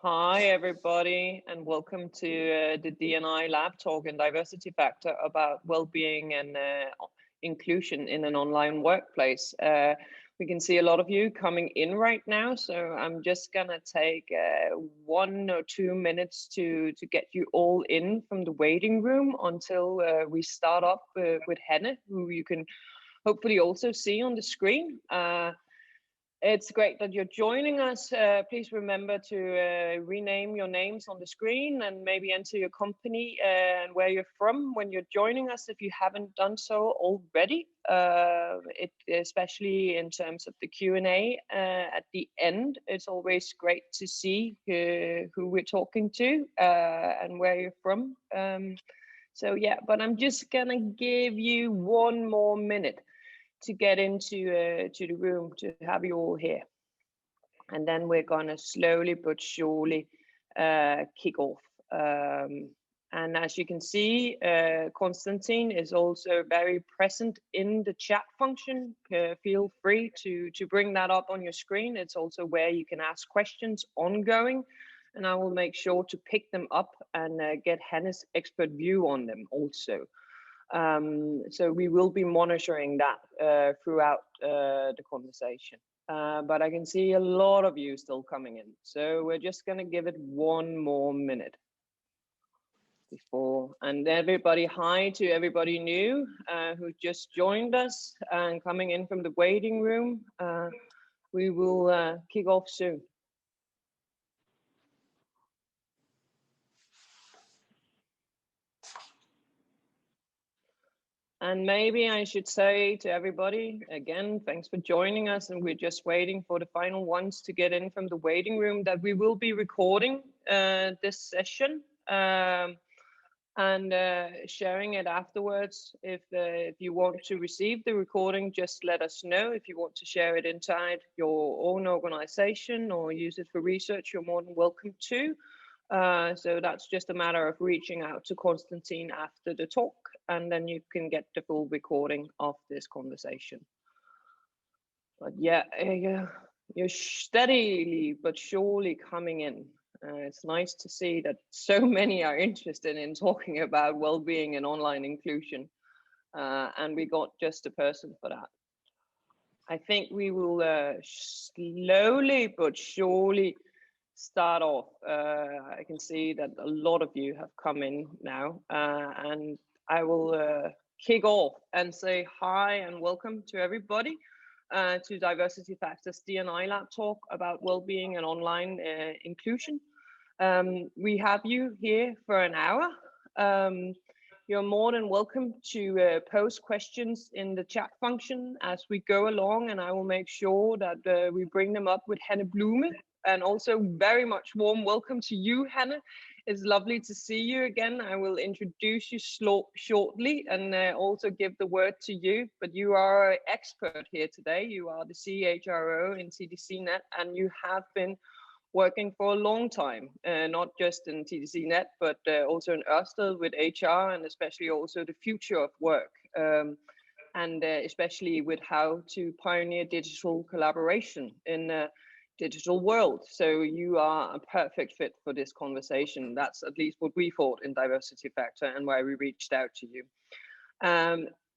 Hi, everybody, and welcome to the D&I Lab Talk and Diversity Factor about well-being and inclusion in an online workplace. We can see a lot of you coming in right now, so I'm just gonna take 1 or 2 minutes to get you all in from the waiting room until we start up with Hanne, who you can hopefully also see on the screen. It's great that you're joining us. Please remember to rename your names on the screen and maybe enter your company and where you're from when you're joining us if you haven't done so already. Especially in terms of the Q&A at the end, it's always great to see who we're talking to and where you're from. So yeah, but I'm just gonna give you 1 more minute to get into to the room to have you all here, and then we're gonna slowly but surely kick off. And as you can see, Konstantin is also very present in the chat function. Feel free to bring that up on your screen. It's also where you can ask questions ongoing, and I will make sure to pick them up and get Hanne's expert view on them also. So we will be monitoring that throughout the conversation. But I can see a lot of you still coming in. So we're just gonna give it 1 more minute before. And everybody, hi to everybody new who just joined us and coming in from the waiting room. We will kick off soon. And maybe I should say to everybody, again, thanks for joining us. And we're just waiting for the final ones to get in from the waiting room, that we will be recording this session and sharing it afterwards. If you want to receive the recording, just let us know. If you want to share it inside your own organization or use it for research, you're more than welcome to. So that's just a matter of reaching out to Konstantin after the talk, and then you can get the full recording of this conversation. But yeah, you're steadily but surely coming in. It's nice to see that so many are interested in talking about well-being and online inclusion, and we got just a person for that. I think we will slowly but surely start off. I can see that a lot of you have come in now, and I will kick off and say hi and welcome to everybody to Diversity Factors D&I Lab Talk about well-being and online inclusion. We have you here for an hour. You're more than welcome to post questions in the chat function as we go along, and I will make sure that we bring them up with Hanne Blume. And also very much warm welcome to you, Hanne. It's lovely to see you again. I will introduce you shortly and also give the word to you, but you are an expert here today. You are the CHRO in TDC NET, and you have been working for a long time, not just in TDC NET, but also in Ørsted with HR, and especially also the future of work. And especially with how to pioneer digital collaboration in digital world. So you are a perfect fit for this conversation. That's at least what we thought in Diversity Factor and why we reached out to you.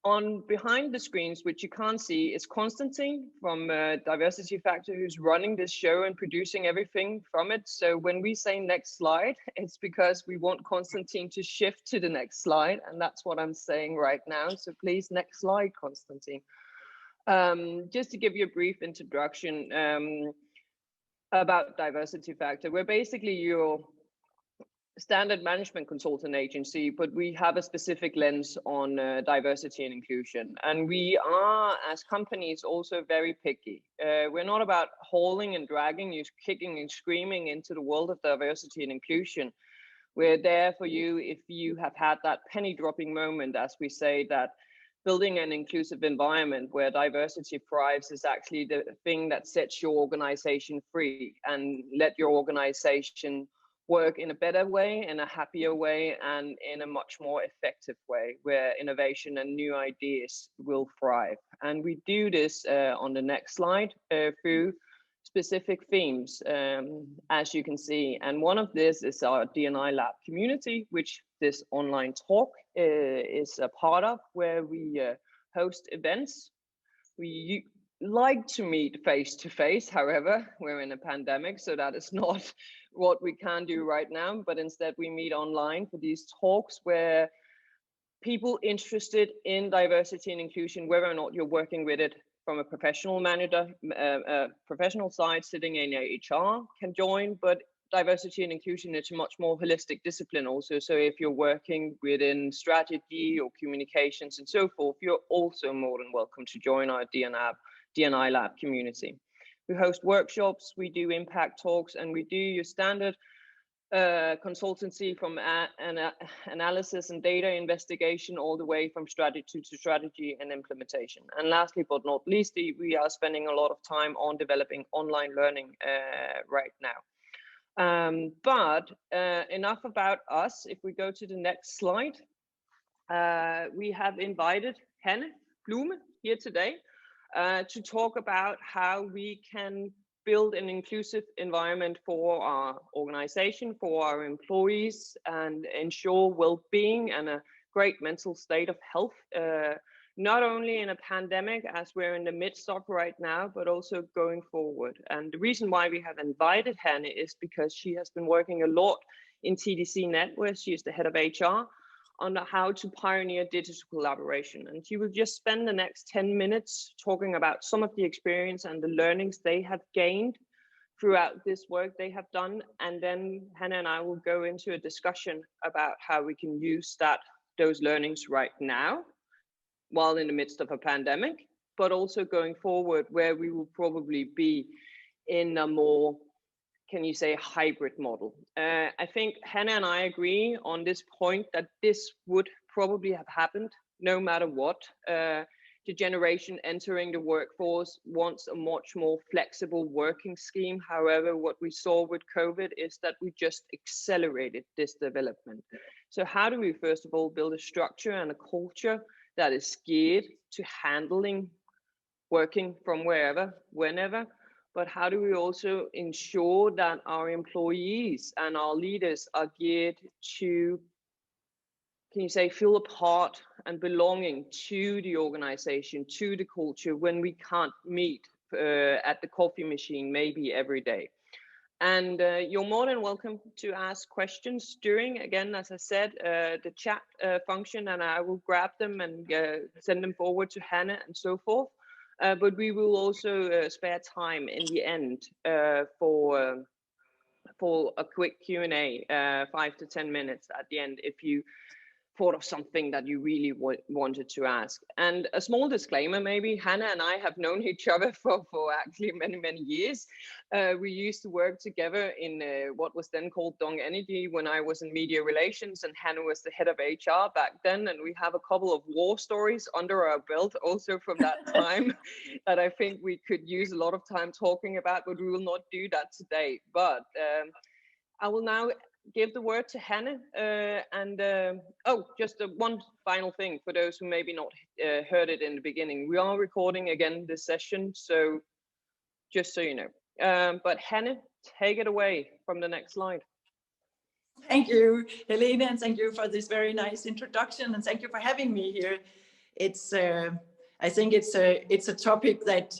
On behind the screens, which you can't see, is Konstantin from Diversity Factor, who's running this show and producing everything from it. So when we say next slide, it's because we want Konstantin to shift to the next slide. And that's what I'm saying right now. So please, next slide, Konstantin. Just to give you a brief introduction, about Diversity Factor. We're basically your standard management consultant agency, but we have a specific lens on diversity and inclusion. And we are, as companies, also very picky. We're not about hauling and dragging you, kicking and screaming into the world of diversity and inclusion. We're there for you if you have had that penny dropping moment, as we say, that building an inclusive environment where diversity thrives is actually the thing that sets your organization free and let your organization work in a better way, in a happier way, and in a much more effective way, where innovation and new ideas will thrive. And we do this on the next slide through specific themes, as you can see. And one of this is our D&I Lab Community, which this online talk is a part of, where we host events. We like to meet face to face, however, we're in a pandemic, so that is not what we can do right now, but instead we meet online for these talks where people interested in diversity and inclusion, whether or not you're working with it from a professional manager, professional side sitting in HR can join, but diversity and inclusion is a much more holistic discipline also. So if you're working within strategy or communications and so forth, you're also more than welcome to join our D&I Lab community. We host workshops, we do impact talks, and we do your standard consultancy from analysis and data investigation all the way from strategy to strategy and implementation. And lastly but not least, we are spending a lot of time on developing online learning right now. But enough about us. If we go to the next slide, we have invited Hanne Blume here today to talk about how we can build an inclusive environment for our organization, for our employees, and ensure well-being and a great mental state of health, not only in a pandemic as we're in the midst of right now, but also going forward. And the reason why we have invited Hanne is because she has been working a lot in TDC NET, where she is the head of HR, on how to pioneer digital collaboration. And she will just spend the next 10 minutes talking about some of the experience and the learnings they have gained throughout this work they have done. And then Hanne and I will go into a discussion about how we can use those learnings right now, while in the midst of a pandemic, but also going forward, where we will probably be in a more, can you say, hybrid model. I think Hanne and I agree on this point that this would probably have happened no matter what. The generation entering the workforce wants a much more flexible working scheme. However, what we saw with COVID is that we just accelerated this development. So how do we, first of all, build a structure and a culture that is geared to handling working from wherever, whenever? But how do we also ensure that our employees and our leaders are geared to, can you say, feel a part and belonging to the organization, to the culture, when we can't meet at the coffee machine maybe every day? And you're more than welcome to ask questions during, again, as I said, the chat function, and I will grab them and send them forward to Hanne and so forth. But we will also spare time in the end for a quick Q&A, 5 to 10 minutes at the end, if you thought of something that you really wanted to ask. And a small disclaimer, maybe Hanne and I have known each other for actually many years. We used to work together in what was then called Dni when I was in media relations, and Hanne was the head of HR back then. And we have a couple of war stories under our belt also from that time that I think we could use a lot of time talking about, but we will not do that today. But I will now give the word to Hanne, just one final thing for those who maybe not heard it in the beginning. We are recording again this session, so just so you know. But Hanne, take it away from the next slide. Thank you, Helene, and thank you for this very nice introduction, and thank you for having me here. It's I think it's a topic that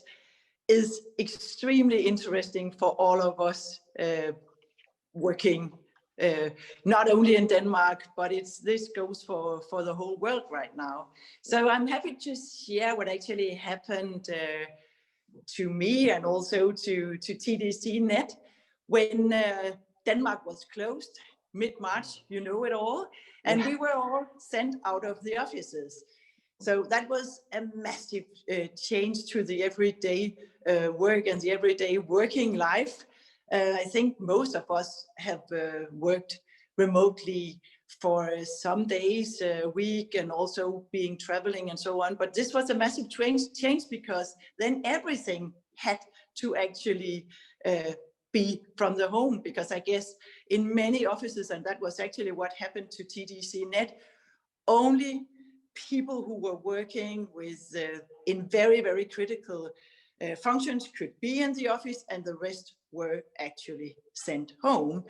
is extremely interesting for all of us working not only in Denmark, but this goes for the whole world right now. So I'm happy to share what actually happened to me and also to TDC NET when Denmark was closed mid-March, you know it all, and we were all sent out of the offices. So that was a massive change to the everyday work and the everyday working life. I think most of us have worked remotely for some days a week, and also being traveling and so on. But this was a massive change because then everything had to actually be from the home, because I guess in many offices, and that was actually what happened to TDC NET, only people who were working with in very critical functions could be in the office and the rest were actually sent home.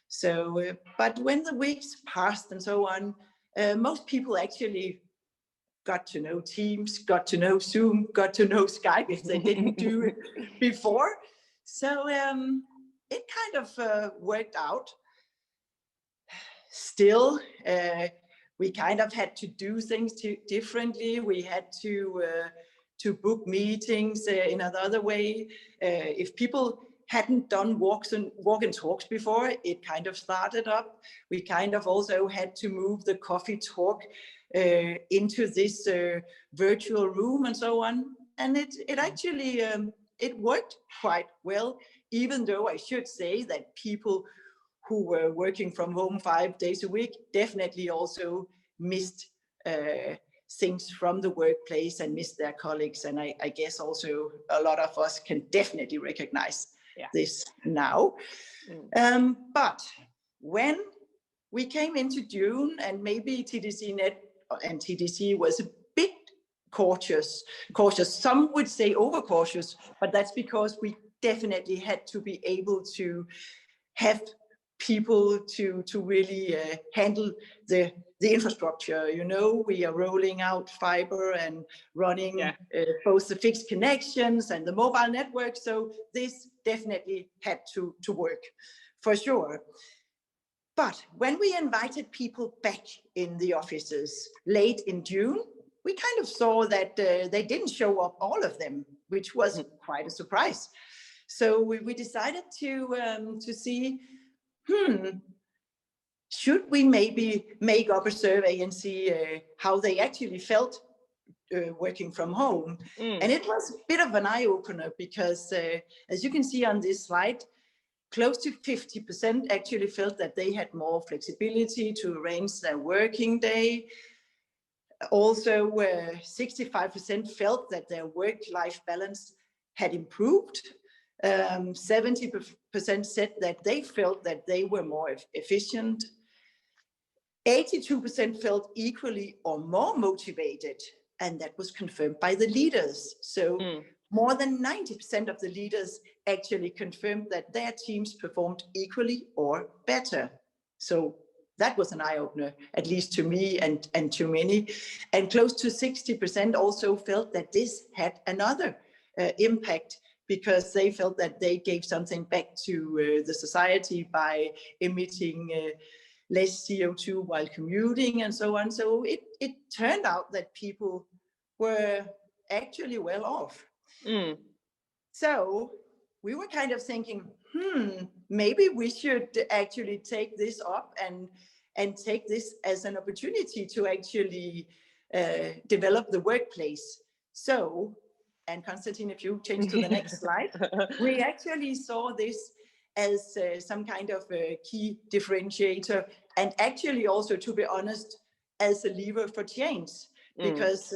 So, but when the weeks passed and so on, most people actually got to know Teams, got to know Zoom, got to know Skype if they didn't do it before. So it kind of worked out. Still, we kind of had to do things differently. We had to book meetings in another way. If people hadn't done walk and talks before, it kind of started up. We kind of also had to move the coffee talk into this virtual room and so on. And it actually, it worked quite well, even though I should say that people who were working from home 5 days a week definitely also missed things from the workplace and missed their colleagues. And I guess also a lot of us can definitely recognize this now. But when we came into June, and maybe TDC NET and TDC was a bit cautious. Some would say overcautious, but that's because we definitely had to be able to have people to really handle the infrastructure. You know, we are rolling out fiber and running both the fixed connections and the mobile network. So this definitely had to work for sure. But when we invited people back in the offices late in June, we kind of saw that they didn't show up, all of them, which was quite a surprise. So we decided to see, should we maybe make up a survey and see how they actually felt working from home? And it was a bit of an eye-opener because, as you can see on this slide, close to 50% actually felt that they had more flexibility to arrange their working day. Also, 65% felt that their work-life balance had improved. 70% said that they felt that they were more efficient. 82% felt equally or more motivated, and that was confirmed by the leaders. So more than 90% of the leaders actually confirmed that their teams performed equally or better. So that was an eye-opener, at least to me and to many. And close to 60% also felt that this had another impact, because they felt that they gave something back to the society by emitting less CO2 while commuting and so on. So it turned out that people were actually well off. So we were kind of thinking, maybe we should actually take this up and take this as an opportunity to actually develop the workplace. So, and Konstantin, if you change to the next slide, we actually saw this as some kind of a key differentiator, and actually also, to be honest, as a lever for change, because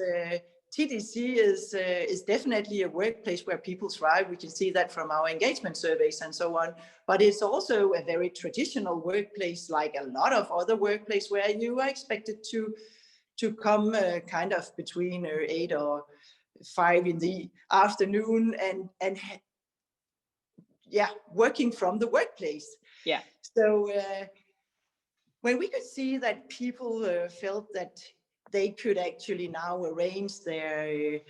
TDC is definitely a workplace where people thrive. We can see that from our engagement surveys and so on, but it's also a very traditional workplace, like a lot of other workplaces, where you are expected to come kind of between 8 or 5 in the afternoon and working from the workplace. So when we could see that people felt that they could actually now arrange their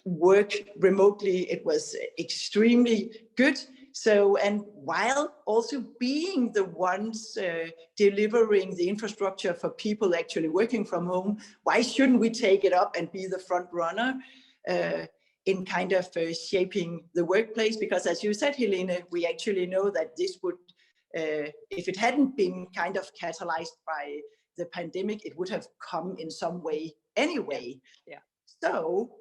work remotely, it was extremely good. So, and while also being the ones delivering the infrastructure for people actually working from home, why shouldn't we take it up and be the front runner in kind of shaping the workplace? Because as you said, Helene, we actually know that this would, if it hadn't been kind of catalyzed by the pandemic, it would have come in some way anyway. So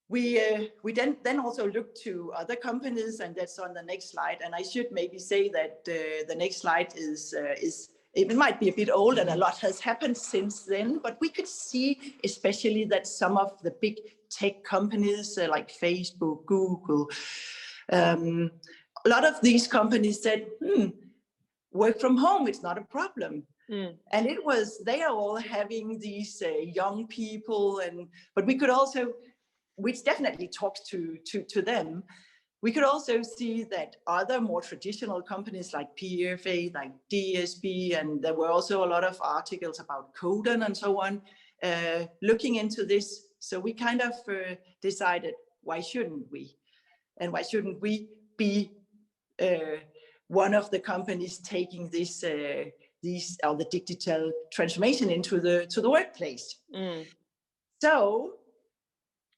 we then also looked to other companies, and that's on the next slide. And I should maybe say that the next slide is it might be a bit old and a lot has happened since then, but we could see especially that some of the big tech companies like Facebook, Google, a lot of these companies said, work from home, it's not a problem. And it was, they are all having these young people, but we could also which definitely talks to them. We could also see that other more traditional companies like PFA, like DSB, and there were also a lot of articles about Coden and so on, looking into this. So we kind of decided, why shouldn't we? And why shouldn't we be one of the companies taking this the digital transformation into the workplace? So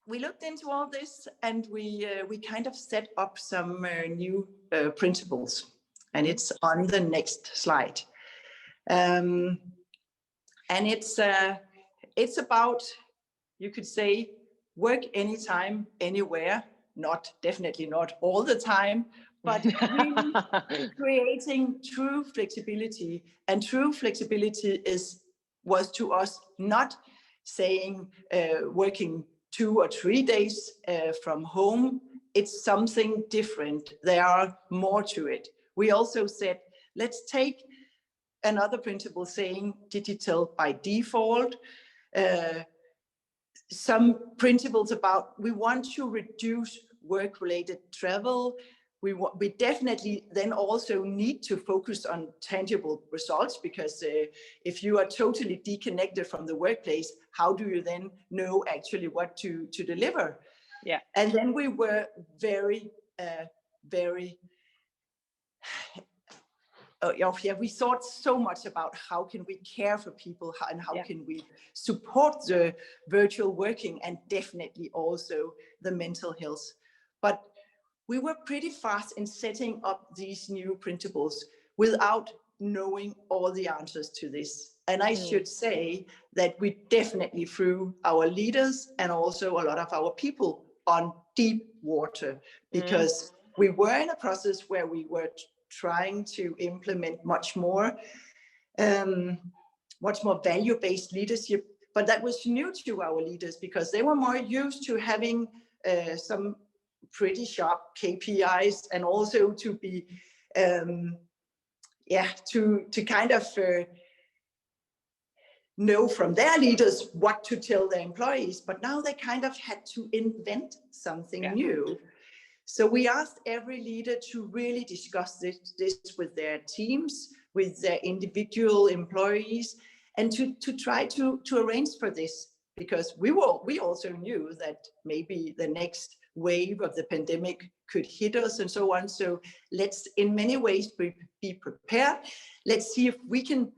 we looked into all this, and we kind of set up some new principles, and it's on the next slide. And it's about, you could say, work anytime, anywhere. Definitely not all the time, but really creating true flexibility. And true flexibility was to us not saying working 2 or 3 days from home. It's something different. There are more to it. We also said, let's take another principle saying digital by default. Some principles about, we want to reduce work-related travel. We definitely then also need to focus on tangible results, because if you are totally disconnected from the workplace, how do you then know actually what to deliver? Yeah. And then we were very we thought so much about how can we care for people, and how can we support the virtual working, and definitely also the mental health. But we were pretty fast in setting up these new principles without knowing all the answers to this. And I should say that we definitely threw our leaders and also a lot of our people on deep water, because we were in a process where we were trying to implement much more value-based leadership. But that was new to our leaders, because they were more used to having some pretty sharp KPIs, and also to be to kind of know from their leaders what to tell their employees. But now they kind of had to invent something new. So we asked every leader to really discuss this with their teams, with their individual employees, and to try to arrange for this, because we also knew that maybe the next wave of the pandemic could hit us and so on. So let's in many ways be prepared. Let's see if we can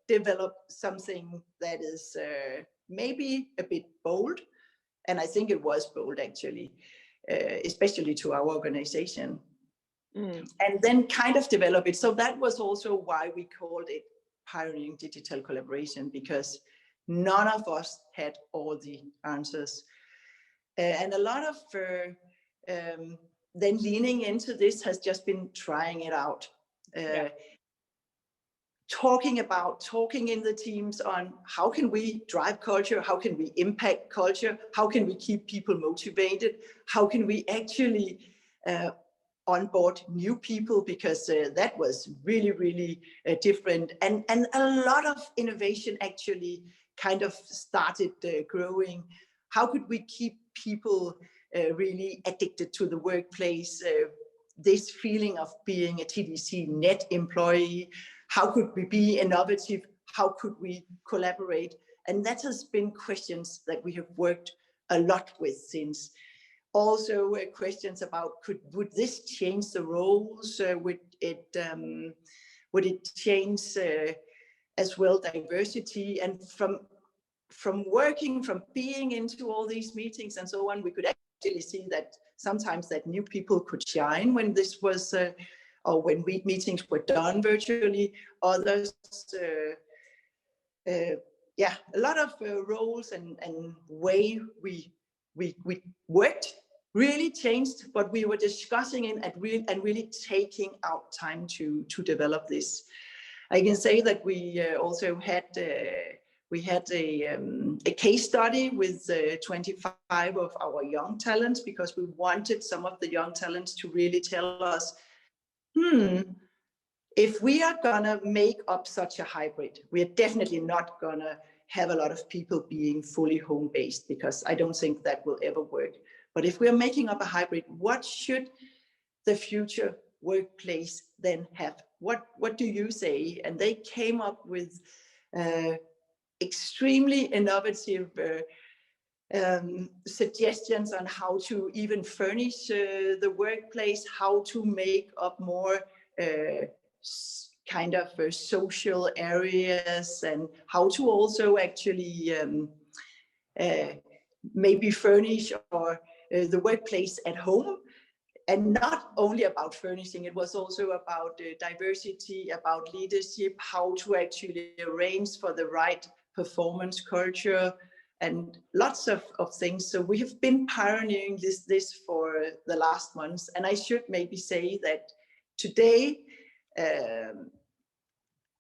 develop something that is maybe a bit bold. And I think it was bold, actually, especially to our organization. And then kind of develop it. So that was also why we called it Pioneering Digital Collaboration, because none of us had all the answers. And a lot of then leaning into this has just been trying it out. Talking in the teams on how can we drive culture, how can we impact culture, how can we keep people motivated, how can we actually onboard new people, because that was really, really different. And a lot of innovation actually kind of started growing. How could we keep people really addicted to the workplace? This feeling of being a TDC NET employee. How could we be innovative? How could we collaborate? And that has been questions that we have worked a lot with since. Also questions about would this change the roles? Would it change as well diversity? And from being into all these meetings and so on, we could actually see that sometimes that new people could shine when this was or when meetings were done virtually. Others a lot of roles and way we worked really changed, but we were discussing it and really taking out time to develop this. I can say that we also had a case study with 25 of our young talents, because we wanted some of the young talents to really tell us, if we are gonna make up such a hybrid, we are definitely not gonna have a lot of people being fully home-based, because I don't think that will ever work. But if we're making up a hybrid, what should the future workplace then have? What do you say? And they came up with extremely innovative suggestions on how to even furnish the workplace, how to make up more kind of social areas, and how to also actually maybe furnish or the workplace at home. And not only about furnishing, it was also about diversity, about leadership, how to actually arrange for the right performance culture, and lots of things. So we have been pioneering this for the last months. And I should maybe say that today,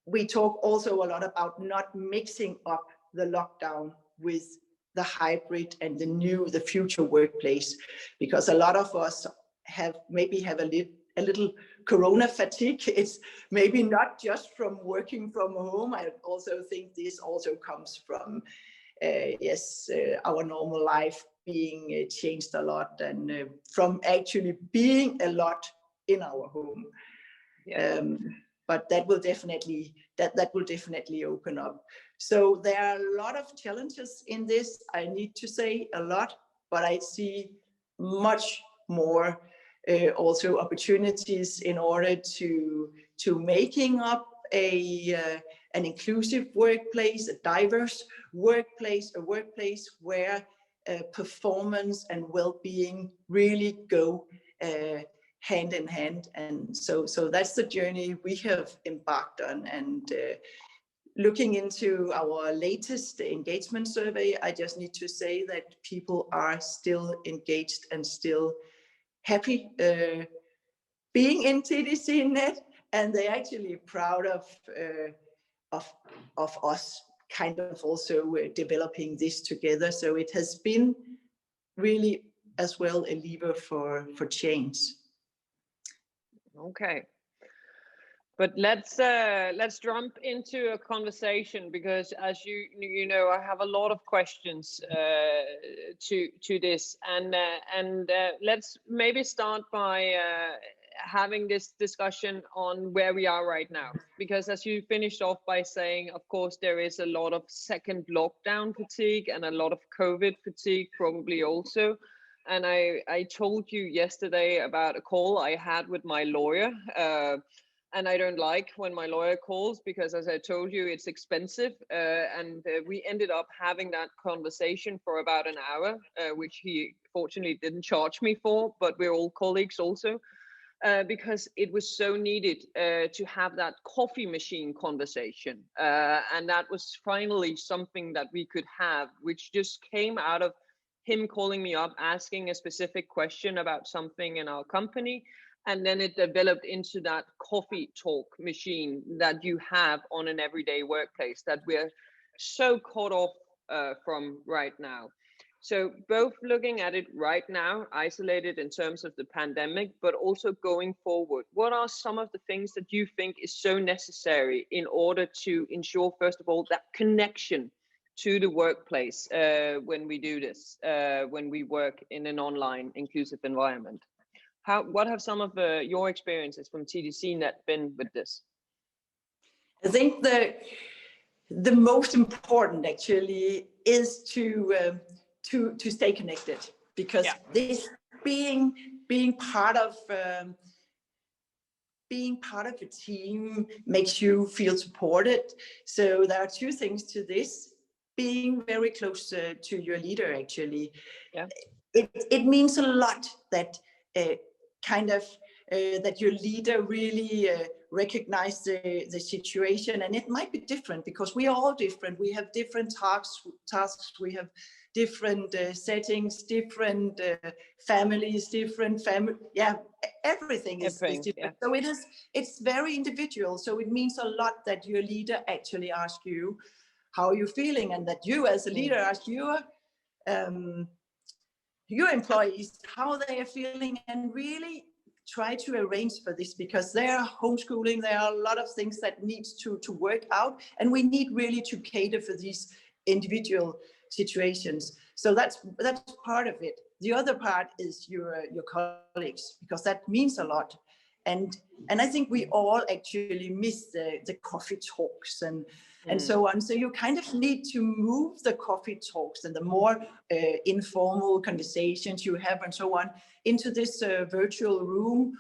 we talk also a lot about not mixing up the lockdown with the hybrid and the future workplace, because a lot of us have a little corona fatigue. It's maybe not just from working from home. I also think this also comes from our normal life being changed a lot, and from actually being a lot in our home. Yeah. But that will definitely open up. So there are a lot of challenges in this. I need to say a lot, but I see much more also opportunities in order to making up an inclusive workplace, a diverse workplace, a workplace where performance and well-being really go hand in hand. And so that's the journey we have embarked on. And looking into our latest engagement survey, I just need to say that people are still engaged and still happy being in TDC NET, and they're actually proud of us kind of also developing this together. So it has been really as well a lever for change. Okay, but let's jump into a conversation, because as you know, I have a lot of questions to this, and let's maybe start by having this discussion on where we are right now, because as you finished off by saying, of course, there is a lot of second lockdown fatigue and a lot of COVID fatigue probably also. And I told you yesterday about a call I had with my lawyer, and I don't like when my lawyer calls, because as I told you, it's expensive, and we ended up having that conversation for about an hour, which he fortunately didn't charge me for, but we're all colleagues also. Because it was so needed to have that coffee machine conversation. And that was finally something that we could have, which just came out of him calling me up, asking a specific question about something in our company. And then it developed into that coffee talk machine that you have on an everyday workplace that we're so caught off from right now. So both looking at it right now, isolated in terms of the pandemic, but also going forward, what are some of the things that you think is so necessary in order to ensure, first of all, that connection to the workplace when we do this, when we work in an online inclusive environment? What have some of your experiences from TDC NET been with this? I think the most important actually is to stay connected, because this being part of a team makes you feel supported. So there are two things to this: being very close to your leader. Actually, it means a lot that that your leader really recognize the situation. And it might be different, because we are all different. We have different tasks. We have different settings, different families, everything is different. Yeah. So it's very individual. So it means a lot that your leader actually asks you how you're feeling, and that you as a leader ask your employees how they are feeling, and really try to arrange for this, because there are homeschooling, there are a lot of things that needs to work out, and we need really to cater for these individual situations. So that's part of it. The other part is your colleagues, because that means a lot. And I think we all actually miss the coffee talks and so on. So you kind of need to move the coffee talks and the more informal conversations you have and so on into this virtual room,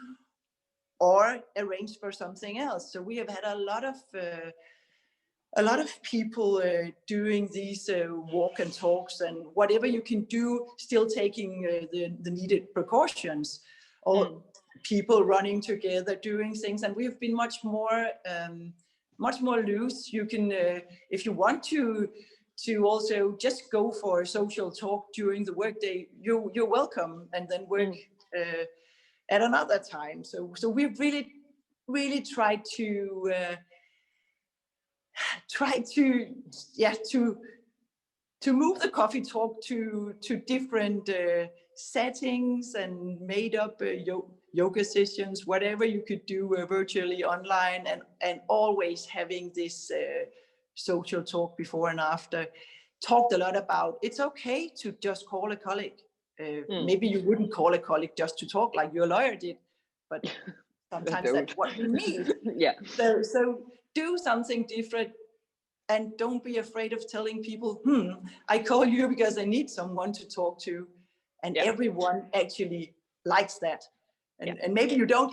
or arrange for something else. So we have had a lot of people doing these walk and talks and whatever you can do, still taking the needed precautions, or people running together doing things. And we've been much more loose. You can, if you want to also just go for a social talk during the workday, you're welcome, and then work at another time. So we've really tried to move the coffee talk to different settings, and made up yoga sessions, whatever you could do virtually online, and always having this social talk before and after. Talked a lot about it's okay to just call a colleague. Maybe you wouldn't call a colleague just to talk like your lawyer did, but sometimes that's what we need. Yeah. So do something different, and don't be afraid of telling people, I call you because I need someone to talk to. And everyone actually likes that. And maybe you don't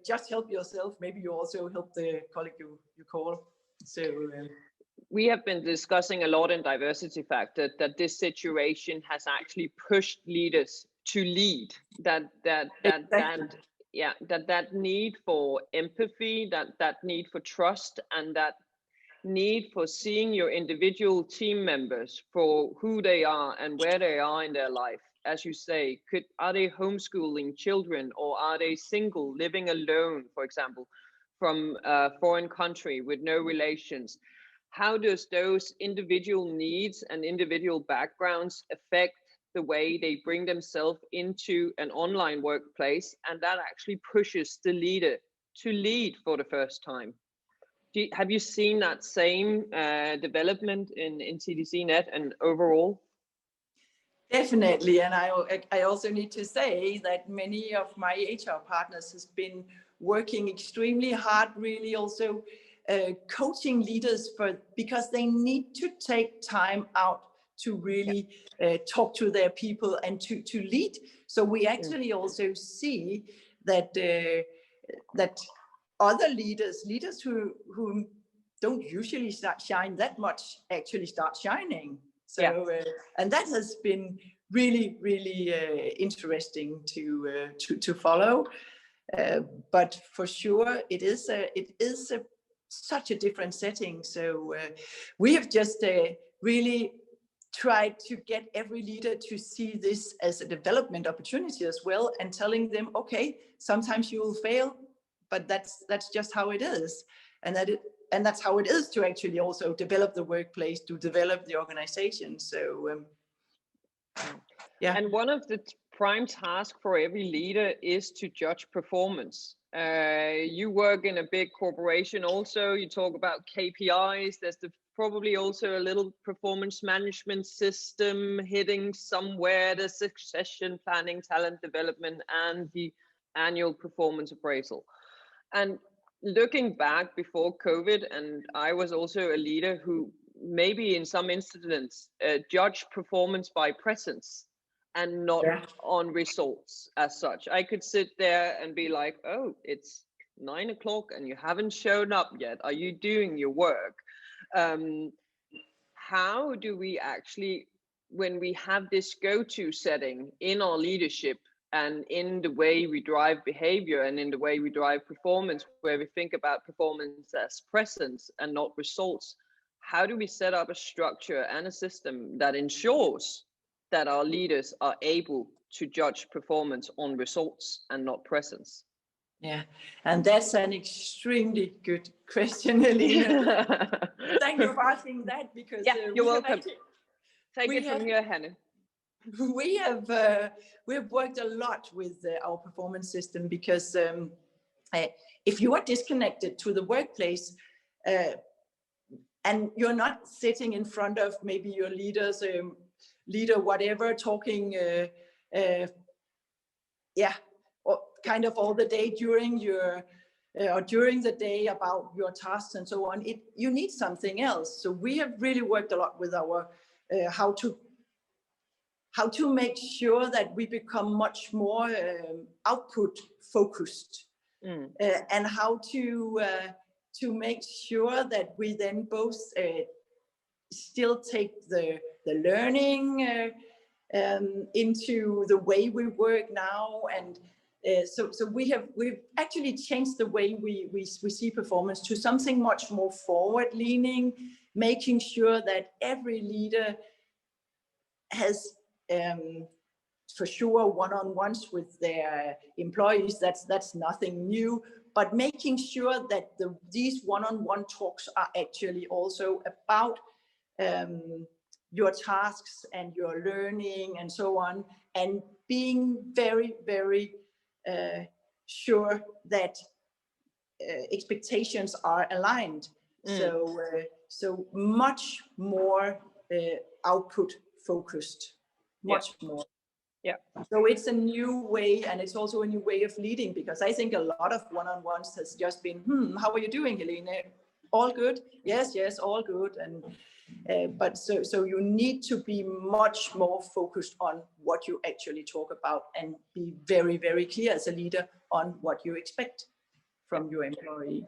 just help yourself, maybe you also help the colleague you call. So we have been discussing a lot in Diversity Factor that this situation has actually pushed leaders to lead, that need for empathy, that need for trust, and that need for seeing your individual team members for who they are and where they are in their life. As you say, are they homeschooling children, or are they single, living alone, for example, from a foreign country with no relations? How does those individual needs and individual backgrounds affect the way they bring themselves into an online workplace? And that actually pushes the leader to lead for the first time. Have you seen that same development in TDC NET and overall? Definitely, and I also need to say that many of my HR partners has been working extremely hard, really also coaching leaders because they need to take time out to really talk to their people and to lead. So we actually also see that that other leaders who don't usually shine that much actually start shining. So and that has been really interesting to follow. But for sure, it is such a different setting. So we have just really tried to get every leader to see this as a development opportunity as well, and telling them, okay, sometimes you will fail, but that's just how it is, and that's how it is to actually also develop the workplace, to develop the organization. So and one of the prime tasks for every leader is to judge performance. You work in a big corporation also, you talk about KPIs, there's probably also a little performance management system hitting somewhere, the succession planning, talent development, and the annual performance appraisal. And looking back before COVID, and I was also a leader who maybe in some incidents judged performance by presence and not on results as such. I could sit there and be like, oh, it's 9 o'clock and you haven't shown up yet. Are you doing your work? How do we actually, when we have this go-to setting in our leadership and in the way we drive behavior and in the way we drive performance, where we think about performance as presence and not results, how do we set up a structure and a system that ensures that our leaders are able to judge performance on results and not presence? Yeah, and that's an extremely good question, Helene. Thank you for asking that, because you're welcome. Take it from here, Hanne. We have worked a lot with our performance system, because if you are disconnected to the workplace, and you're not sitting in front of maybe your leader, whatever, talking, or kind of all the day during your or during the day about your tasks and so on. You need something else. So we have really worked a lot with our how to make sure that we become much more output focused, and how to make sure that we then both still take the learning into the way we work now, and so we've actually changed the way we see performance to something much more forward leaning, making sure that every leader has for sure one-on-ones with their employees. That's nothing new, but making sure that these one-on-one talks are actually also about your tasks and your learning and so on, and being very, very sure that expectations are aligned. So much more output focused, much more. Yeah. So it's a new way, and it's also a new way of leading, because I think a lot of one-on-ones has just been, how are you doing, Helene? All good? Yes, all good. And but so you need to be much more focused on what you actually talk about, and be very, very clear as a leader on what you expect from your employee.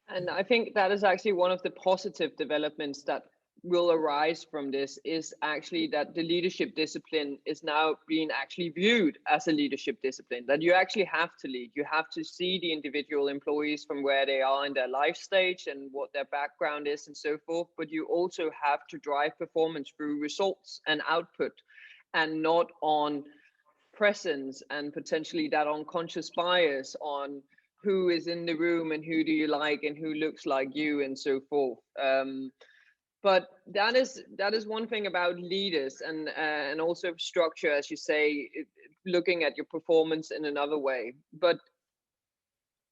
And I think that is actually one of the positive developments that will arise from this, is actually that the leadership discipline is now being actually viewed as a leadership discipline, that you actually have to lead. You have to see the individual employees from where they are in their life stage and what their background is and so forth, but you also have to drive performance through results and output, and not on presence and potentially that unconscious bias on who is in the room and who do you like and who looks like you and so forth. But that is one thing about leaders, and also structure, as you say, looking at your performance in another way. But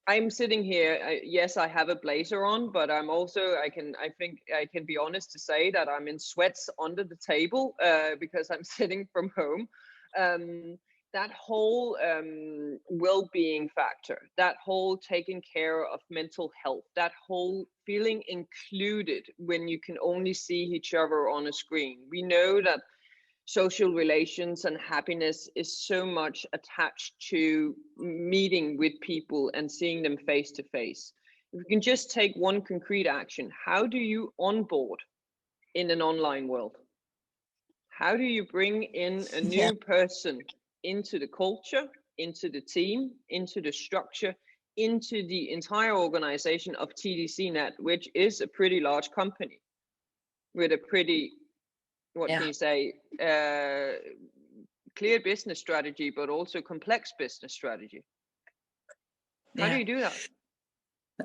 I'm sitting here, yes, I have a blazer on, but I'm also, I think I can be honest to say that I'm in sweats under the table because I'm sitting from home. That whole well-being factor, that whole taking care of mental health, that whole feeling included when you can only see each other on a screen. We know that social relations and happiness is so much attached to meeting with people and seeing them face to face. If we can just take one concrete action, how do you onboard in an online world? How do you bring in a new person into the culture, into the team, into the structure, into the entire organization of TDC NET, which is a pretty large company with a pretty, can you say, clear business strategy, but also complex business strategy? How do you do that?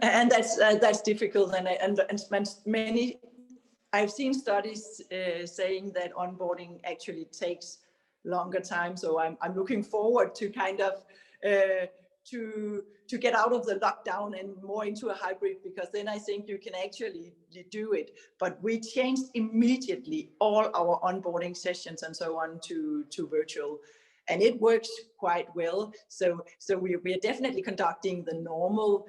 And that's difficult, and many, I've seen studies saying that onboarding actually takes longer time. So I'm looking forward to kind of to get out of the lockdown and more into a hybrid, because then I think you can actually do it. But we changed immediately all our onboarding sessions and so on to virtual, and it works quite well. So we are definitely conducting the normal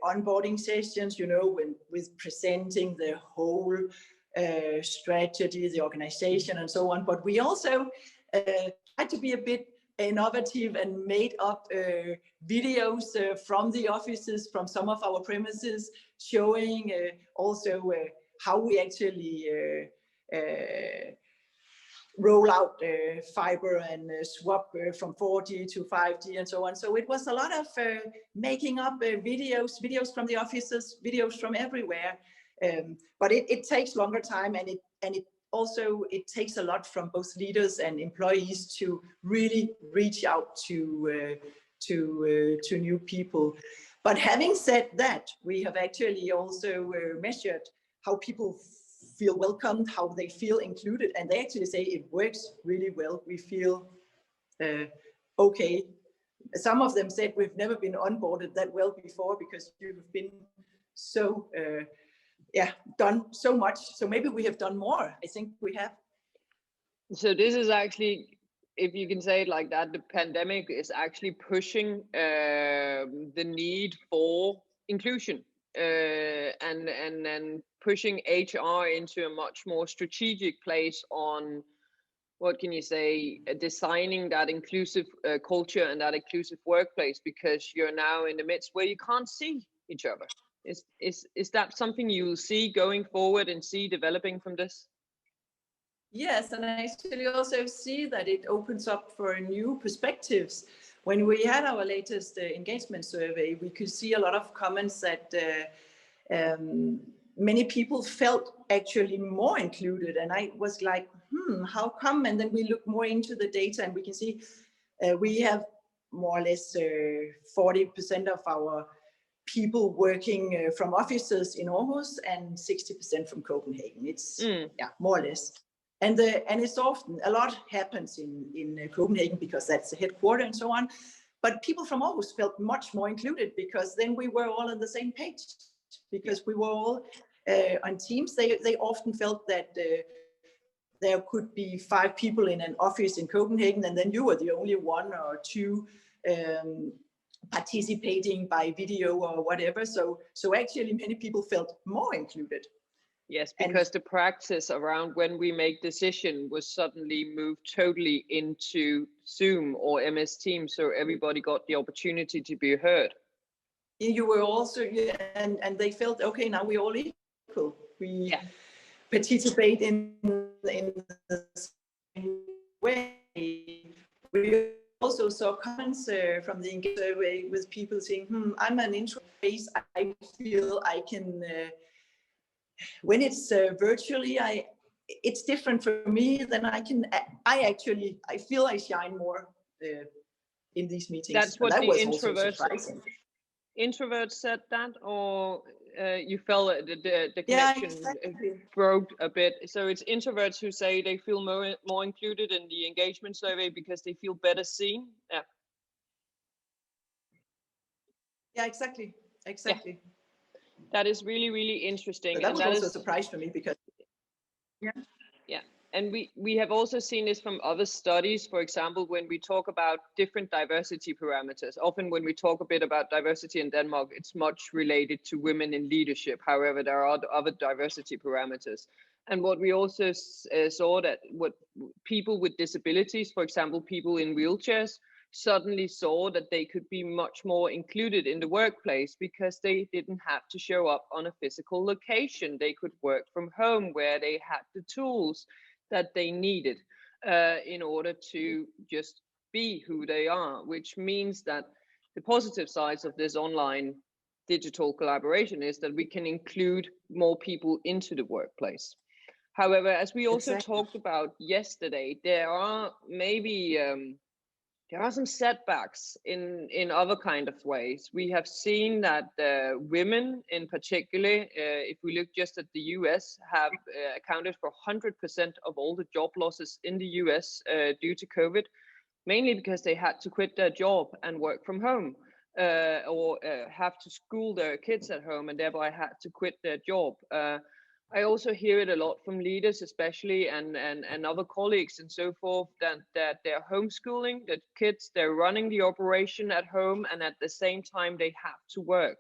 onboarding sessions, with presenting the whole strategy, the organization, and so on. But we also tried to be a bit innovative and made up videos from the offices, from some of our premises, showing also how we actually roll out fiber and swap from 4G to 5G and so on. So it was a lot of making up videos from the offices, videos from everywhere. But it takes longer time, and it also takes a lot from both leaders and employees to really reach out to new people. But having said that, we have actually also measured how people feel welcomed, how they feel included, and they actually say it works really well. We feel okay. Some of them said we've never been onboarded that well before, because you've been so done so much. So maybe we have done more. I think we have. So this is actually, if you can say it like that, the pandemic is actually pushing the need for inclusion and pushing HR into a much more strategic place on, what can you say, designing that inclusive culture and that inclusive workplace, because you're now in the midst where you can't see each other. Is that something you will see going forward and see developing from this? Yes, and I actually also see that it opens up for new perspectives. When we had our latest engagement survey, we could see a lot of comments that many people felt actually more included. And I was like, how come? And then we look more into the data and we can see we have more or less 40% of our people working from offices in Aarhus and 60% from Copenhagen. It's more or less. And it's often, a lot happens in Copenhagen because that's the headquarters and so on. But people from Aarhus felt much more included because then we were all on the same page. Because we were all on teams. They often felt that there could be 5 people in an office in Copenhagen, and then you were the only 1 or 2 participating by video or whatever. So actually many people felt more included. Yes, because the practice around when we make decision was suddenly moved totally into Zoom or MS Teams, so everybody got the opportunity to be heard. You were also, and they felt, okay, now we're all equal. We participate in the same way. We also saw comments from the engagement survey with people saying, I'm an introvert. I feel I can, when it's virtually, it's different for me. Then I feel I shine more in these meetings. That's what that the was introverts said that, or you felt the connection broke a bit. So it's introverts who say they feel more included in the engagement survey because they feel better seen. Yeah, exactly. Yeah. That is really, really interesting. So that was also a surprise for me because and we have also seen this from other studies. For example, when we talk about different diversity parameters, often when we talk a bit about diversity in Denmark, it's much related to women in leadership. However, there are other diversity parameters. And what we also saw that what people with disabilities, for example, people in wheelchairs, suddenly saw that they could be much more included in the workplace because they didn't have to show up on a physical location. They could work from home where they had the tools that they needed in order to just be who they are, which means that the positive sides of this online digital collaboration is that we can include more people into the workplace. However, as we also talked about yesterday, there are maybe there are some setbacks in other kind of ways. We have seen that women in particular, if we look just at the US, have accounted for 100% of all the job losses in the US due to COVID, mainly because they had to quit their job and work from home or have to school their kids at home and thereby had to quit their job. I also hear it a lot from leaders, especially, and other colleagues and so forth, that they're homeschooling, that kids, they're running the operation at home, and at the same time they have to work.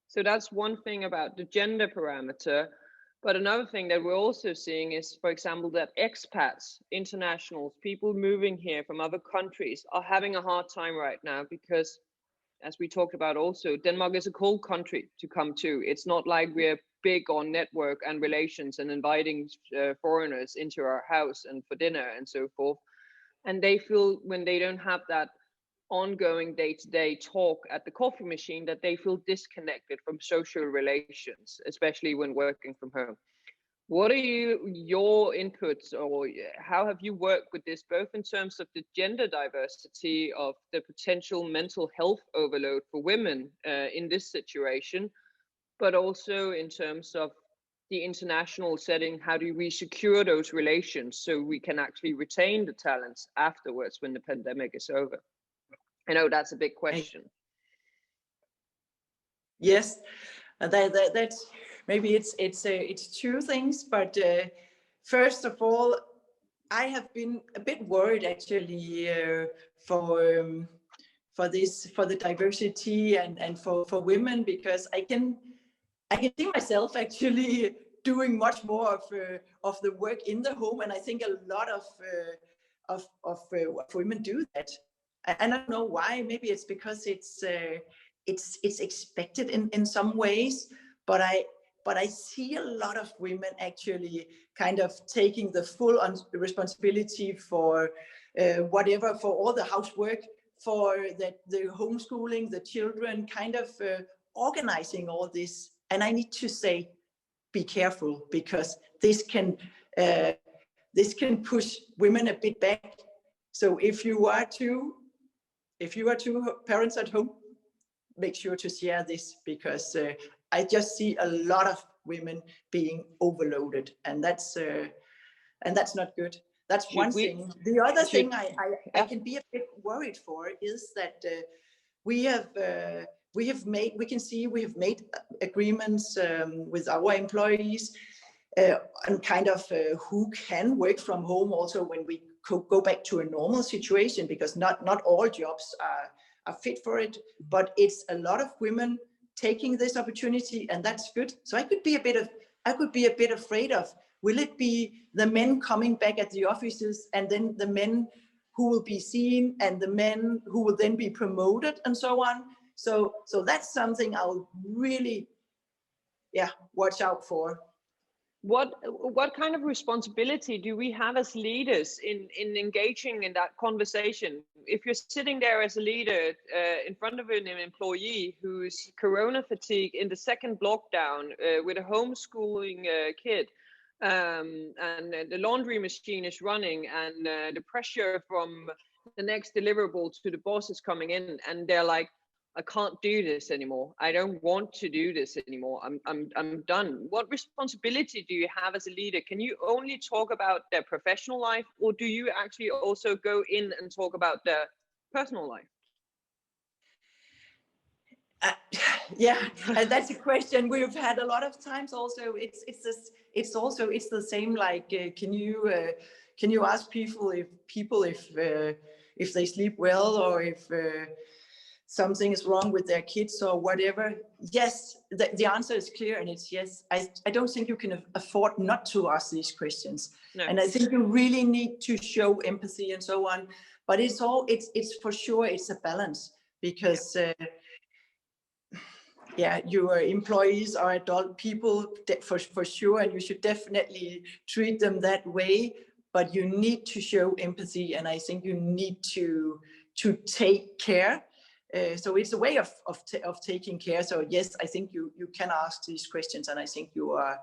So that's one thing about the gender parameter. But another thing that we're also seeing is, for example, that expats, internationals, people moving here from other countries are having a hard time right now because, as we talked about also, Denmark is a cold country to come to. It's not like we're big on network and relations and inviting foreigners into our house and for dinner and so forth. And they feel when they don't have that ongoing day-to-day talk at the coffee machine, that they feel disconnected from social relations, especially when working from home. What are your inputs, or how have you worked with this, both in terms of the gender diversity of the potential mental health overload for women in this situation, but also in terms of the international setting? How do we secure those relations so we can actually retain the talents afterwards when the pandemic is over? I know that's a big question. Yes, that's maybe it's two things, but first of all, I have been a bit worried actually for the diversity and for women, because I can see myself actually doing much more of the work in the home, and I think a lot of women do that. And I don't know why. Maybe it's because it's expected in some ways, but I see a lot of women actually kind of taking the full responsibility for whatever, for all the housework, for the homeschooling, the children, kind of organizing all this. And I need to say, be careful, because this can push women a bit back. So if you are two parents at home, make sure to share this, because I just see a lot of women being overloaded, and that's not good. That's one thing. The other thing I can be a bit worried for is that we have made agreements with our employees and kind of who can work from home also when we go back to a normal situation, because not all jobs are fit for it, but it's a lot of women taking this opportunity, and that's good. So I could be a bit afraid of, will it be the men coming back at the offices, and then the men who will be seen, and the men who will then be promoted, and so on. So that's something I'll really watch out for. What kind of responsibility do we have as leaders in engaging in that conversation? If you're sitting there as a leader in front of an employee who's corona fatigue in the second lockdown with a homeschooling kid, and the laundry machine is running, and the pressure from the next deliverable to the boss is coming in, and they're like, I can't do this anymore. I don't want to do this anymore. I'm done. What responsibility do you have as a leader? Can you only talk about their professional life, or do you actually also go in and talk about their personal life? That's a question we've had a lot of times. Also, it's the same. Like, can you ask people if they sleep well, or if something is wrong with their kids or whatever? Yes, the answer is clear, and it's yes. I don't think you can afford not to ask these questions. No. And I think you really need to show empathy and so on. But it's for sure, it's a balance, because your employees are adult people for sure, and you should definitely treat them that way. But you need to show empathy, and I think you need to take care. So it's a way of taking care. So yes, I think you can ask these questions, and I think you are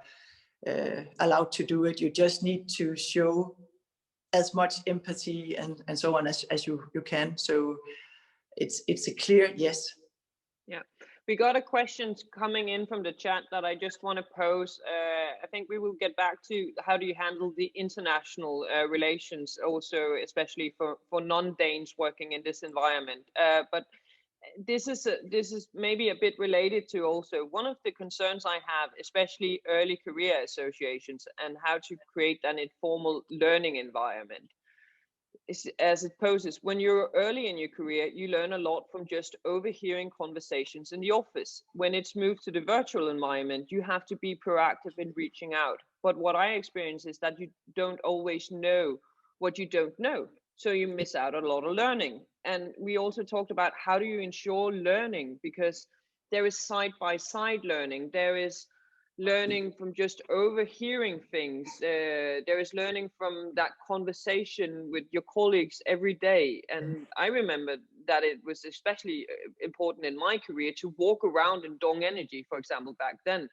allowed to do it. You just need to show as much empathy and so on as you can. So it's a clear yes. Yeah, we got a question coming in from the chat that I just want to pose. I think we will get back to how do you handle the international relations, also especially for non-Danes working in this environment. But this is maybe a bit related to also one of the concerns I have, especially early career associations, and how to create an informal learning environment. As it poses, when you're early in your career, you learn a lot from just overhearing conversations in the office. When it's moved to the virtual environment, you have to be proactive in reaching out. But what I experience is that you don't always know what you don't know. So you miss out on a lot of learning. And we also talked about how do you ensure learning, because there is side-by-side learning. There is learning from just overhearing things. There is learning from that conversation with your colleagues every day. And I remember that it was especially important in my career to walk around in Dong Energy, for example, back then,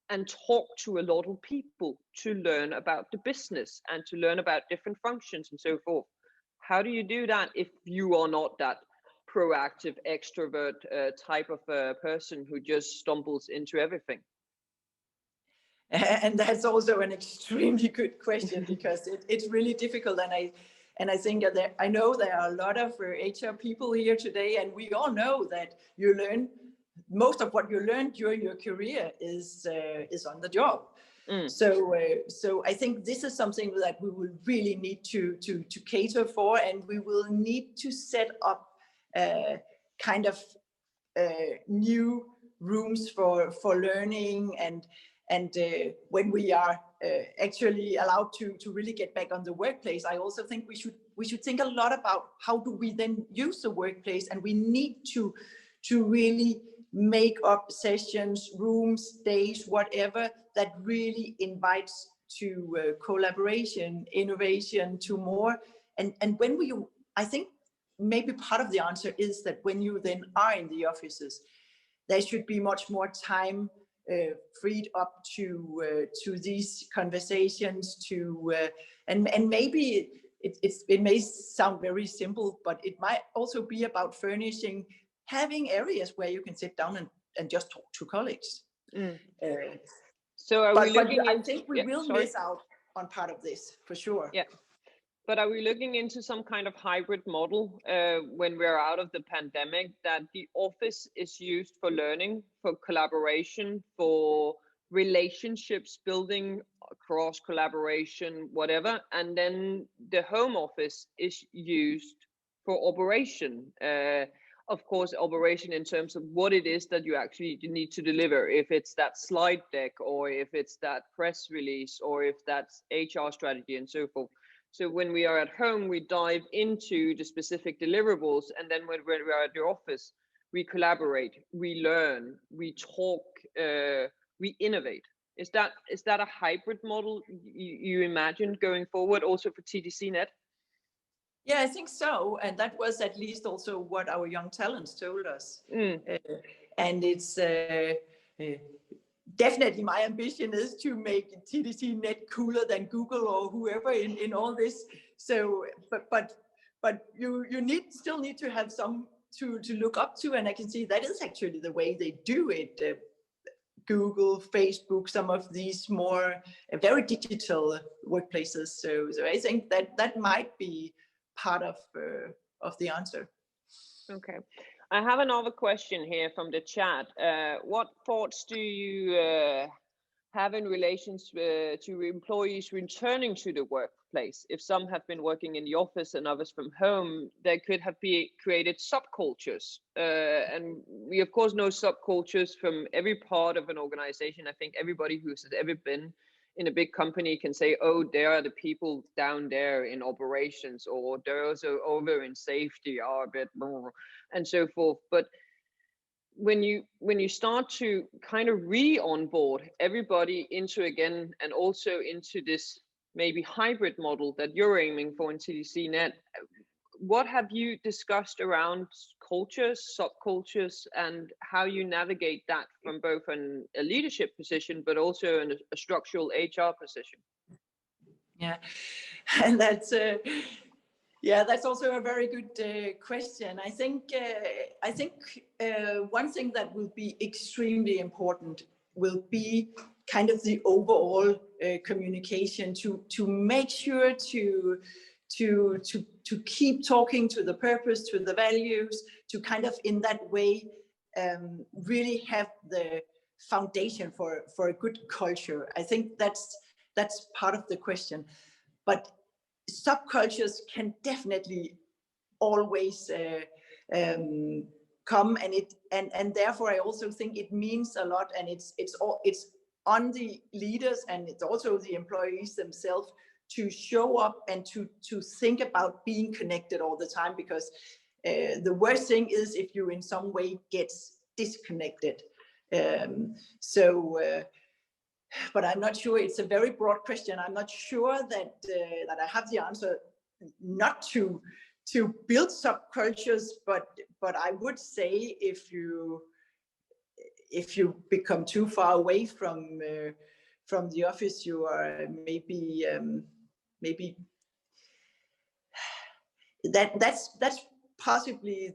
and talk to a lot of people to learn about the business and to learn about different functions and so forth. How do you do that if you are not that proactive extrovert type of person who just stumbles into everything? And that's also an extremely good question, because it's really difficult. And I think that I know there are a lot of HR people here today, and we all know that you learn most of what you learn during your career is on the job. So I think this is something that we will really need to cater for, and we will need to set up kind of new rooms for learning, and when we are actually allowed to really get back on the workplace, I also think we should think a lot about how do we then use the workplace, and we need to really make up sessions, rooms, days, whatever, that really invites to collaboration, innovation, to more. And when I think maybe part of the answer is that when you then are in the offices, there should be much more time freed up to these conversations, and maybe it may sound very simple, but it might also be about having areas where you can sit down and just talk to colleagues. So I think we will miss out on part of this for sure. Yeah. But are we looking into some kind of hybrid model when we're out of the pandemic, that the office is used for learning, for collaboration, for relationships building, cross collaboration, whatever, and then the home office is used for operation? Of course, operation in terms of what it is that you actually need to deliver, if it's that slide deck, or if it's that press release, or if that's HR strategy and so forth. So when we are at home, we dive into the specific deliverables, and then when we are at the office, we collaborate, we learn, we talk, we innovate. Is that a hybrid model you imagine going forward also for TDC NET? Yeah, I think so. And that was at least also what our young talents told us. And it's definitely my ambition is to make TDC NET cooler than Google or whoever in all this. So, but you still need to have some to look up to, and I can see that is actually the way they do it. Google, Facebook, some of these more very digital workplaces. So I think that might be part of the answer. Okay. I have another question here from the chat. What thoughts do you have in relation to employees returning to the workplace? If some have been working in the office and others from home, there could have been created subcultures. And we, of course, know subcultures from every part of an organization. I think everybody who's ever been in a big company can say, oh, there are the people down there in operations, or those are over in safety are a bit more, and so forth. But when you start to kind of re-onboard everybody into again, and also into this maybe hybrid model that you're aiming for in TDC NET, what have you discussed around cultures, subcultures, and how you navigate that from both a leadership position, but also in a structural HR position? Yeah, and that's also a very good question. I think one thing that will be extremely important will be kind of the overall communication to make sure to keep talking to the purpose, to the values, to kind of in that way really have the foundation for a good culture. I think that's part of the question. But subcultures can definitely always come, and therefore I also think it means a lot, and it's on the leaders and it's also the employees themselves to show up and to think about being connected all the time, because the worst thing is if you in some way gets disconnected. But I'm not sure, it's a very broad question. I'm not sure that I have the answer not to build subcultures, but I would say if you become too far away from the office, you are maybe that's possibly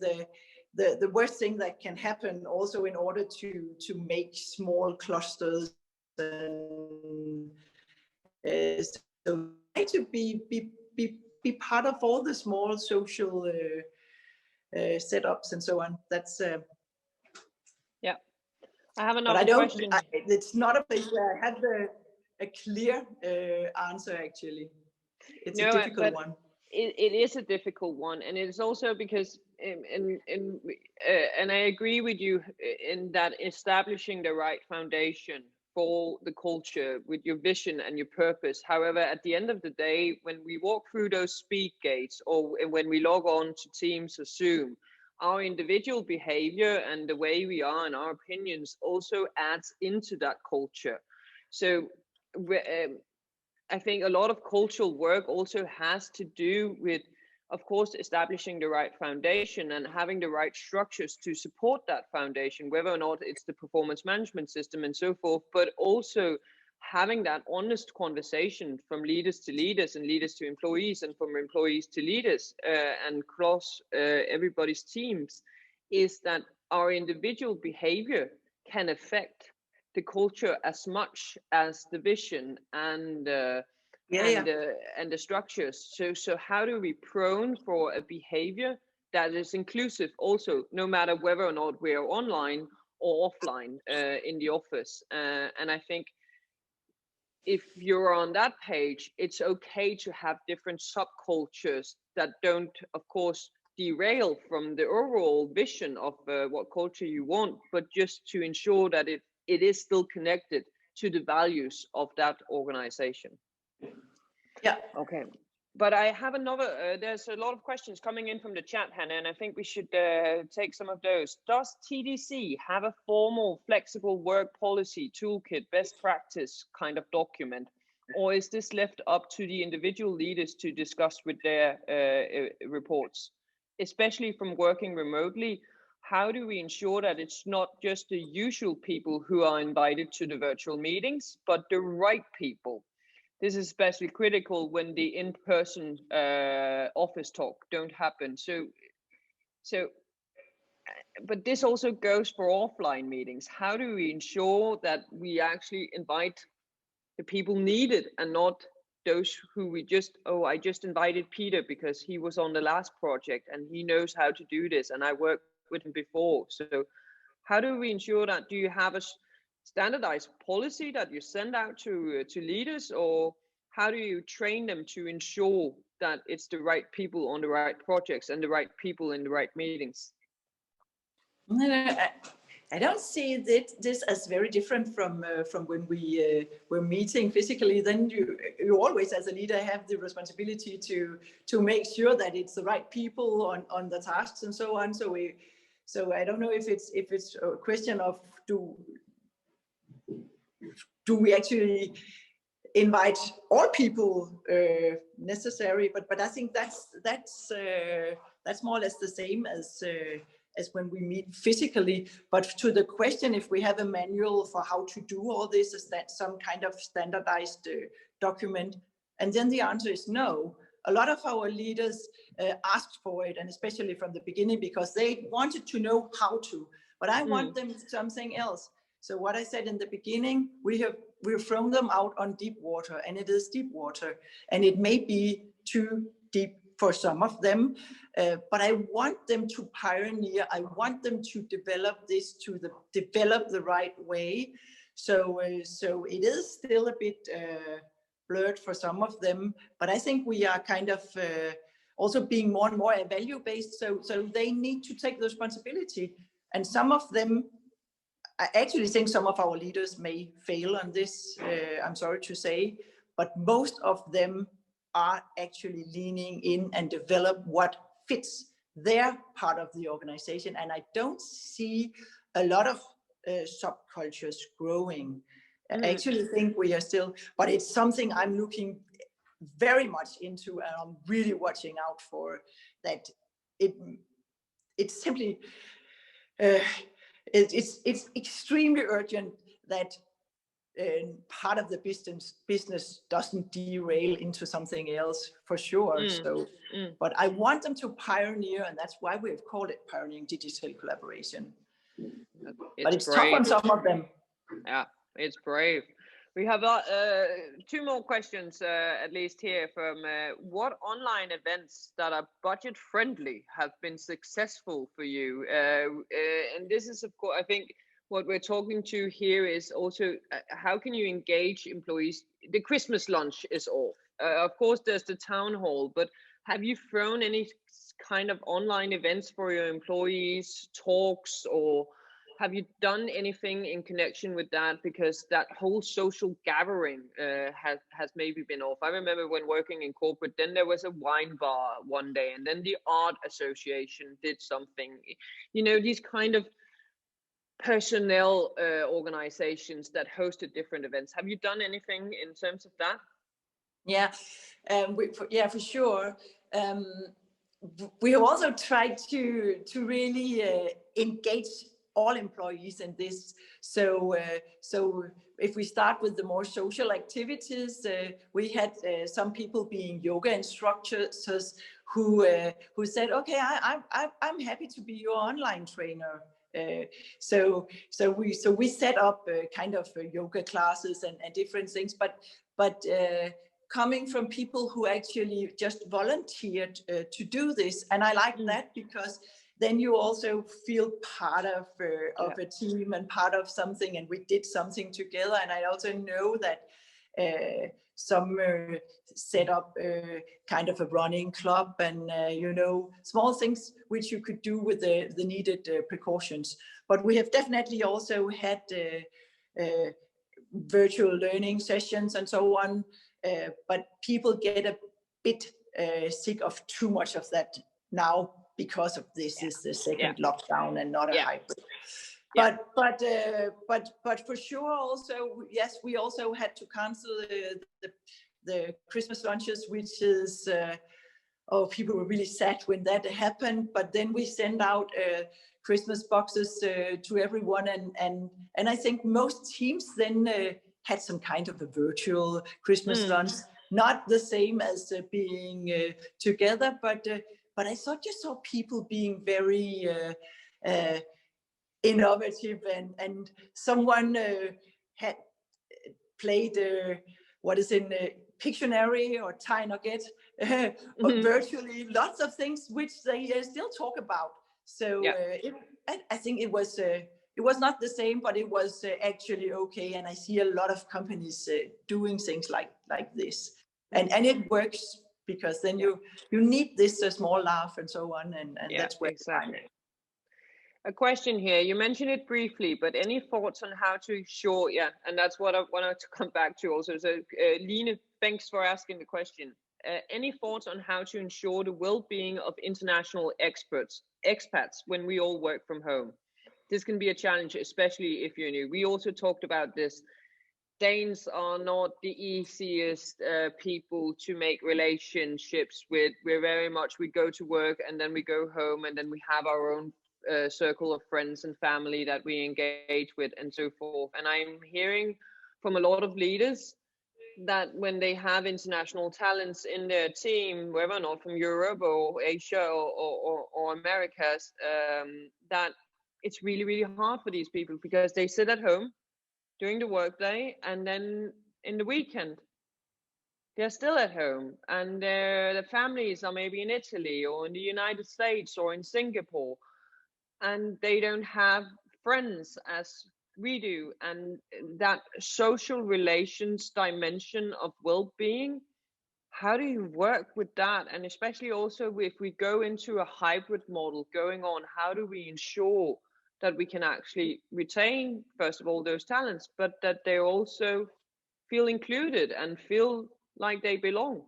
the worst thing that can happen, also in order to make small clusters. So to be part of all the small social setups and so on. That's Yeah, I have But another I don't, question. it's not a place where I have a clear answer, actually. It's a difficult one. It is a difficult one, and it's also because and I agree with you in that establishing the right foundation for the culture with your vision and your purpose. However, at the end of the day, when we walk through those speed gates or when we log on to Teams or Zoom, our individual behavior and the way we are and our opinions also adds into that culture. So I think a lot of cultural work also has to do with, of course, establishing the right foundation and having the right structures to support that foundation, whether or not it's the performance management system and so forth, but also having that honest conversation from leaders to leaders and leaders to employees and from employees to leaders and across everybody's teams, is that our individual behavior can affect the culture as much as the vision and the structures. So how do we prone for a behavior that is inclusive also, no matter whether or not we are online or offline in the office? And I think if you're on that page, it's okay to have different subcultures that don't, of course, derail from the overall vision of what culture you want, but just to ensure that it is still connected to the values of that organization. Yeah. Okay. But I have another, there's a lot of questions coming in from the chat, Hanne, and I think we should take some of those. Does TDC have a formal flexible work policy toolkit, best practice kind of document? Or is this left up to the individual leaders to discuss with their reports? Especially from working remotely, how do we ensure that it's not just the usual people who are invited to the virtual meetings, but the right people? This is especially critical when the in-person office talk don't happen. So, but this also goes for offline meetings. How do we ensure that we actually invite the people needed and not those who we just, oh, I just invited Peter because he was on the last project and he knows how to do this and I worked with him before. So how do we ensure that? Do you have a standardized policy that you send out to leaders, or how do you train them to ensure that it's the right people on the right projects and the right people in the right meetings? I don't see this as very different from when we were meeting physically. Then you always, as a leader, have the responsibility to make sure that it's the right people on the tasks and so on. So I don't know if it's a question of do we actually invite all people necessary, but I think that's more or less the same as when we meet physically. But to the question if we have a manual for how to do all this, is that some kind of standardized document? And then the answer is no. A lot of our leaders asked for it, and especially from the beginning, because they wanted to know how to, but I want them something else. So what I said in the beginning, we've thrown them out on deep water, and it is deep water, and it may be too deep for some of them, but I want them to pioneer. I want them to develop this, develop the right way. So it is still a bit blurred for some of them, but I think we are kind of also being more and more value-based. So they need to take the responsibility, and some of them, I actually think some of our leaders may fail on this, I'm sorry to say, but most of them are actually leaning in and develop what fits their part of the organization. And I don't see a lot of subcultures growing. I actually think we are still, but it's something I'm looking very much into, and I'm really watching out for that. It's simply, it's extremely urgent that part of the business doesn't derail into something else, for sure. But I want them to pioneer, and that's why we've called it Pioneering Digital Collaboration. But it's tough on some of them. Yeah, it's brave. We have 2 more questions, at least here, from what online events that are budget friendly have been successful for you? And this is, of course, I think what we're talking to here is also how can you engage employees? The Christmas lunch is off. Of course, there's the town hall, but have you thrown any kind of online events for your employees, talks, or have you done anything in connection with that? Because that whole social gathering has maybe been off. I remember when working in corporate, then there was a wine bar one day, and then the art association did something. You know, these kind of personnel organizations that hosted different events. Have you done anything in terms of that? Yeah, for sure. We have also tried to really engage all employees in this. So if we start with the more social activities, we had some people being yoga instructors who said, okay, I'm happy to be your online trainer. So we set up kind of yoga classes and different things, but coming from people who actually just volunteered to do this, and I like that because then you also feel part of a team and part of something, and we did something together. And I also know that some set up kind of a running club and you know, small things which you could do with the needed precautions. But we have definitely also had virtual learning sessions and so on, but people get a bit sick of too much of that now because of this is the second lockdown and not a hybrid. But for sure also, yes, we also had to cancel the Christmas lunches, which is people were really sad when that happened. But then we sent out Christmas boxes to everyone, and I think most teams then had some kind of a virtual Christmas lunch, not the same as being together, but I just saw people being very innovative, and someone had played what is in Pictionary or Tie-Nugget, virtually lots of things which they still talk about. So I think it was not the same, but it was actually okay. And I see a lot of companies doing things like this, and it works because then you need this small laugh and so on, and that's where exactly. A question here, you mentioned it briefly, but any thoughts on how to ensure, and that's what I wanted to come back to also. So Line, thanks for asking the question. Any thoughts on how to ensure the well-being of international expats when we all work from home? This can be a challenge, especially if you're new. We also talked about this. Danes are not the easiest people to make relationships with. We're very much, we go to work and then we go home and then we have our own circle of friends and family that we engage with and so forth. And I'm hearing from a lot of leaders that when they have international talents in their team, whether or not from Europe or Asia or Americas, that it's really, really hard for these people because they sit at home during the workday, and then in the weekend they're still at home, and their families are maybe in Italy or in the United States or in Singapore, and they don't have friends as we do. And that social relations dimension of well-being, how do you work with that? And especially also if we go into a hybrid model going on, how do we ensure that we can actually retain, first of all, those talents, but that they also feel included and feel like they belong?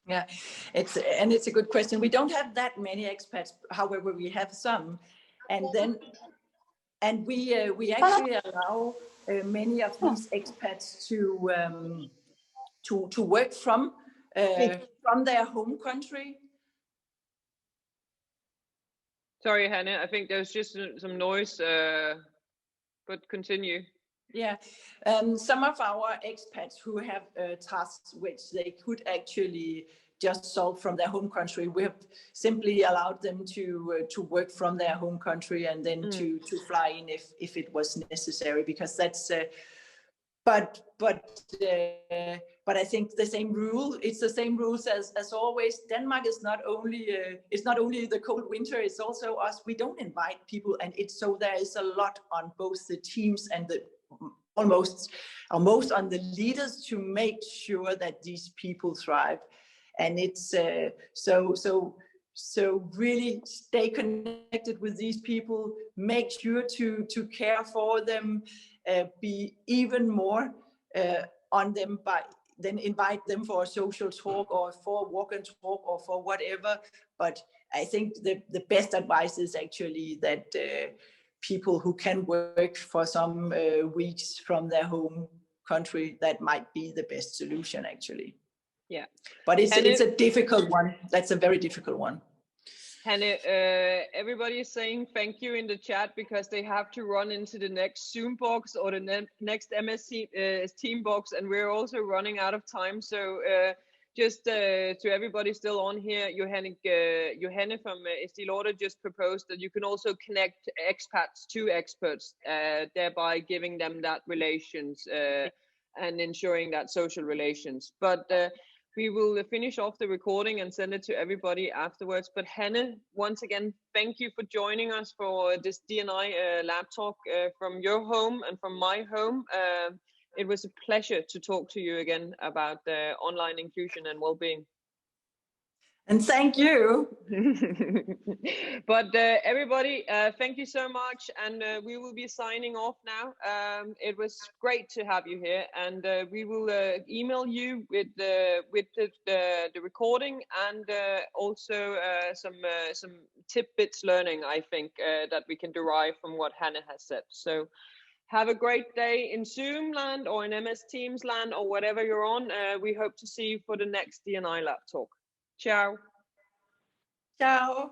Yeah, it's a good question. We don't have that many expats, however, we have some, and we actually allow many of these expats to work from their home country. Sorry, Hanne, I think there's just some noise, but continue. Yeah, some of our expats who have tasks which they could actually just solve from their home country, we have simply allowed them to work from their home country and then to fly in if it was necessary, because that's but but I think the same rule. It's the same rules as always. Denmark is not only it's not only the cold winter. It's also us. We don't invite people, and it's so there is a lot on both the teams and the most on the leaders to make sure that these people thrive. And it's so really stay connected with these people. Make sure to care for them. Be even more on them by then invite them for a social talk or for a walk and talk or for whatever. But I think the best advice is actually that people who can work for some weeks from their home country, that might be the best solution actually. Yeah. But it's a difficult one. That's a very difficult one. Hanne, everybody is saying thank you in the chat because they have to run into the next Zoom box or the next MS Team box, and we're also running out of time. So just to everybody still on here, Johanne from Estée Lauder just proposed that you can also connect expats to experts, thereby giving them that relations and ensuring that social relations. But we will finish off the recording and send it to everybody afterwards. But Hanne, once again, thank you for joining us for this D&I Lab Talk from your home and from my home. It was a pleasure to talk to you again about online inclusion and well-being. And thank you. But everybody, thank you so much, and we will be signing off now. It was great to have you here, and we will email you with the recording and also some tidbits learning, I think, that we can derive from what Hanne has said. So have a great day in Zoom land or in MS Teams land or whatever you're on. We hope to see you for the next D&I Lab Talk. Ciao. Ciao.